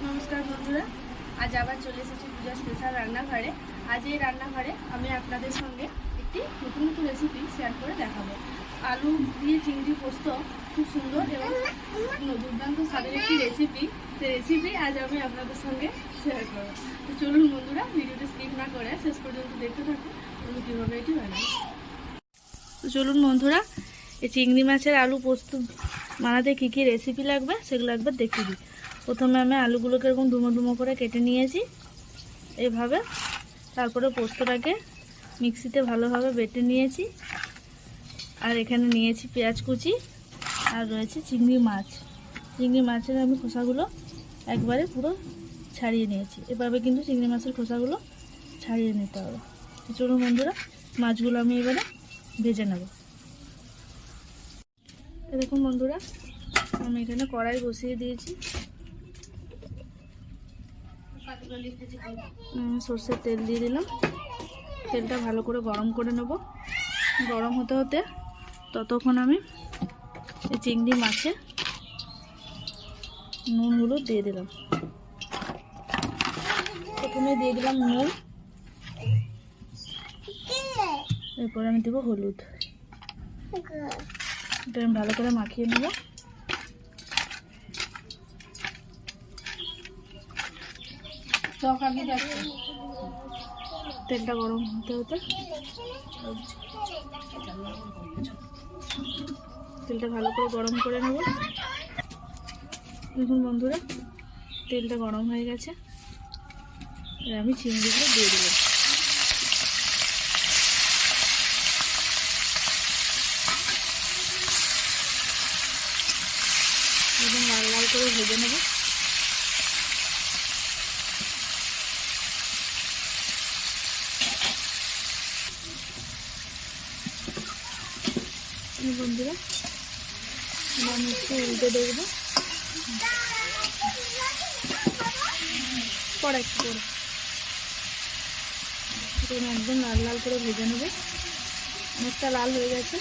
নমস্কার বন্ধুরা, আজ আবার চলে এসেছি পূজা স্পেশাল রান্নাঘরে। আজ এই রান্নাঘরে আমি আপনাদের সঙ্গে একটি নতুন নতুন রেসিপি শেয়ার করে দেখাবো। আলু দিয়ে চিংড়ি পোস্ত খুব সুন্দর এবং দুর্দান্ত স্বাদের একটি রেসিপি। আজ আমি আপনাদের সঙ্গে শেয়ার করবো। তো চলুন বন্ধুরা, ভিডিওটি স্কিপ না করে শেষ পর্যন্ত দেখতে থাকুন আমি কীভাবে এটি বানাই। তো চলুন বন্ধুরা, এই চিংড়ি মাছের আলু পোস্ত বানাতে কী কী রেসিপি লাগবে সেগুলো একবার দেখিয়ে দিই। প্রথমে আমি আলুগুলোকে এরকম ডুমো ডুমো করে কেটে নিয়েছি এইভাবে। তারপরে পোস্তটাকে মিক্সিতে ভালোভাবে বেটে নিয়েছি। আর এখানে নিয়েছি পেঁয়াজ কুচি, আর রয়েছে চিংড়ি মাছ। চিংড়ি মাছের আমি খোসাগুলো একবারে পুরো ছাড়িয়ে নিয়েছি। এভাবে কিন্তু চিংড়ি মাছের খোসাগুলো ছাড়িয়ে নিতে হবে। চলুন বন্ধুরা, মাছগুলো আমি এবারে ভেজে নেব। দেখুন বন্ধুরা, আমি এখানে কড়াই বসিয়ে দিয়েছি। সরষের তেল দিয়ে দিলাম। তেলটা ভালো করে গরম করে নেব। গরম হতে হতে ততক্ষণ আমি এই চিংড়ি মাছে নুন হলুদ দিয়ে দিলাম। প্রথমে দিয়ে দিলাম নুন, এরপর আমি দেবো হলুদ। এটা আমি ভালো করে মাখিয়ে নেব। তেলটা গরম হতে হতে তেলটা ভালো করে গরম করে নেব। দেখুন বন্ধুরা, তেলটা গরম হয়ে গেছে। এবার আমি চিংড়িগুলো দিয়ে দিলাম। একদম লাল লাল করে ভেজে নেব। বন্ধুরা, আমি একটু উল্টে দেখবো। পরে একটু করে একদম লাল লাল করে ভেজে নেব। অনেকটা লাল হয়ে গেছে,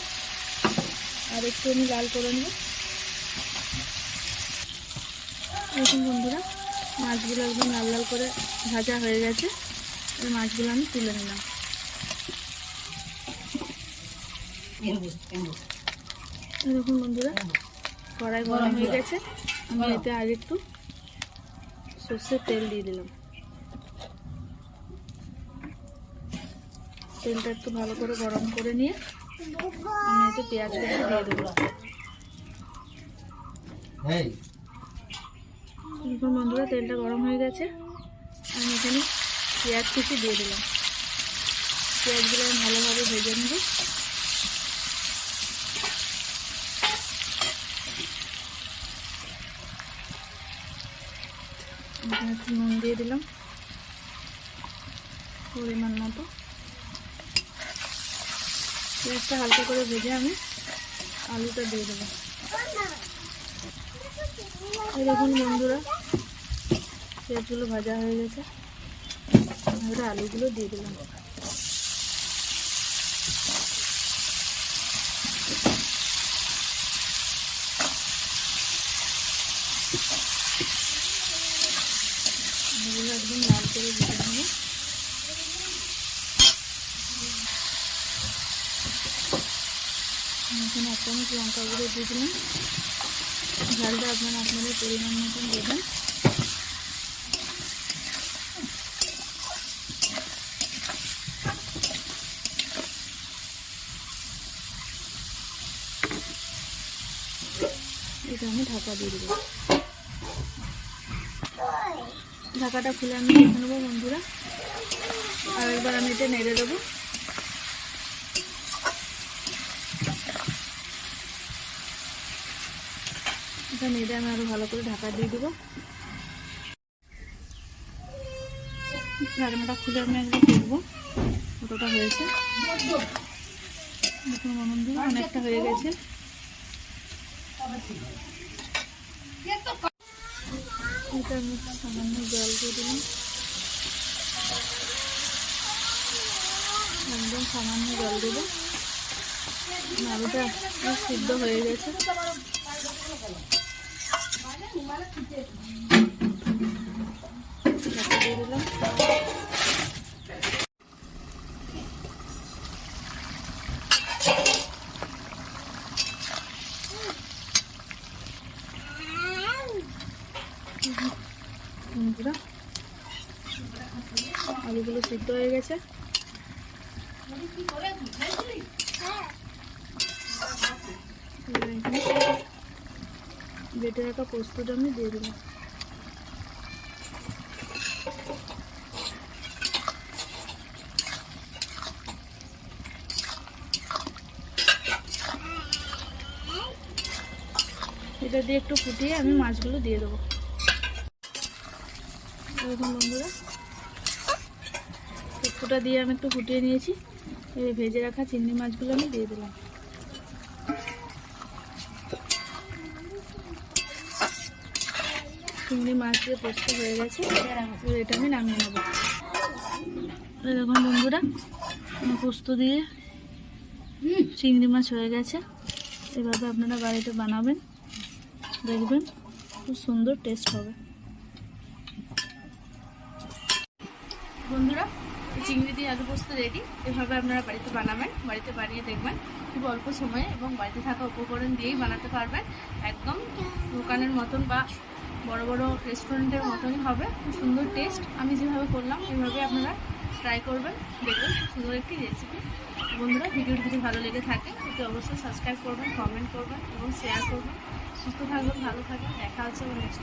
আর একটু আমি লাল করে নেব। দেখুন বন্ধুরা, মাছগুলো একদম লাল লাল করে ভাজা হয়ে গেছে। এই মাছগুলো আমি তুলে নিলাম। দেখুন বন্ধুরা, কড়াই গরম হয়ে গেছে। আমি এতে আর একটু সর্ষের তেল দিয়ে দিলাম। তেলটা একটু ভালো করে গরম করে নিয়ে আমি এতে পেঁয়াজ কুচি দিয়ে দেবো। দেখুন বন্ধুরা, তেলটা গরম হয়ে গেছে। আমি এখানে পেঁয়াজ কুচি দিয়ে দিলাম। পেঁয়াজগুলো আমি ভালোভাবে ভেজে নেব। একটু নুন দিয়ে দিলাম পরিমাণ মতো। পেঁয়াজটা হালকা করে ভেজে আমি আলুটা দিয়ে দেবো। এই দেখুন বন্ধুরা, পেঁয়াজগুলো ভাজা হয়ে গেছে। এবারে আলুগুলো দিয়ে দিলাম। এগুলো একদম লাল করে ভেজে নেব। এখানে এক চামচ লঙ্কা গুঁড়ো দিয়ে দিলাম। ঝালটা আপনাদের পরিমাণ মতন দেবেন। এটা আমি ঢাকা দিয়ে দেবো। ঢাকাটা খুলে আমি দেখে নেবো বন্ধুরা। আর একবার আমি এটা নেড়ে দেবো। এটা নেড়ে আমি আরো ভালো করে ঢাকা দিয়ে দেবো। ঢাকনাটা খুলে আমি একবার দেখবো কতটা হয়েছে। দেখুন বন্ধুরা, অনেকটা হয়ে গেছে। এটা আমি সামান্য জল দিয়ে দিলাম। একদম সামান্য জল দেবো। আলুটা সিদ্ধ হয়ে গেছে। দিলাম। বন্ধুরা আলুগুলো সিদ্ধ হয়ে গেছে। বেটে রাখা পোস্তটা আমি দিয়ে দিলাম। এটা দিয়ে একটু ফুটিয়ে আমি মাছগুলো দিয়ে দেবো। দেখুন বন্ধুরা, পোস্তটা দিয়ে আমি একটু ফুটিয়ে নিয়েছি। এবার ভেজে রাখা চিংড়ি মাছগুলো আমি দিয়ে দিলাম। চিংড়ি মাছ দিয়ে পোস্ত হয়ে গেছে, এটা আমি নামিয়ে নেব। দেখুন বন্ধুরা, পোস্ত দিয়ে চিংড়ি মাছ হয়ে গেছে। এভাবে আপনারা বাড়িতে বানাবেন, দেখবেন খুব সুন্দর টেস্ট হবে। বন্ধুরা, চিংড়ি দিয়ে আলু পোস্ত রেডি। এভাবে আপনারা বাড়িতে বানাবেন, বাড়িতে বানিয়ে দেখবেন খুব অল্প সময়ে এবং বাড়িতে থাকা উপকরণ দিয়েই বানাতে পারবেন। একদম দোকানের মতন বা বড় বড় রেস্টুরেন্টের মতনই হবে, খুব সুন্দর টেস্ট। আমি যেভাবে করলাম এভাবে আপনারা ট্রাই করবেন, দেখবেন খুব সুন্দর একটি রেসিপি। বন্ধুরা, ভিডিওটি যদি ভালো লেগে থাকে তাহলে অবশ্যই সাবস্ক্রাইব করবেন, কমেন্ট করবেন এবং শেয়ার করবেন। সুস্থ থাকবেন, ভালো থাকবেন, দেখা হচ্ছে নেক্সট।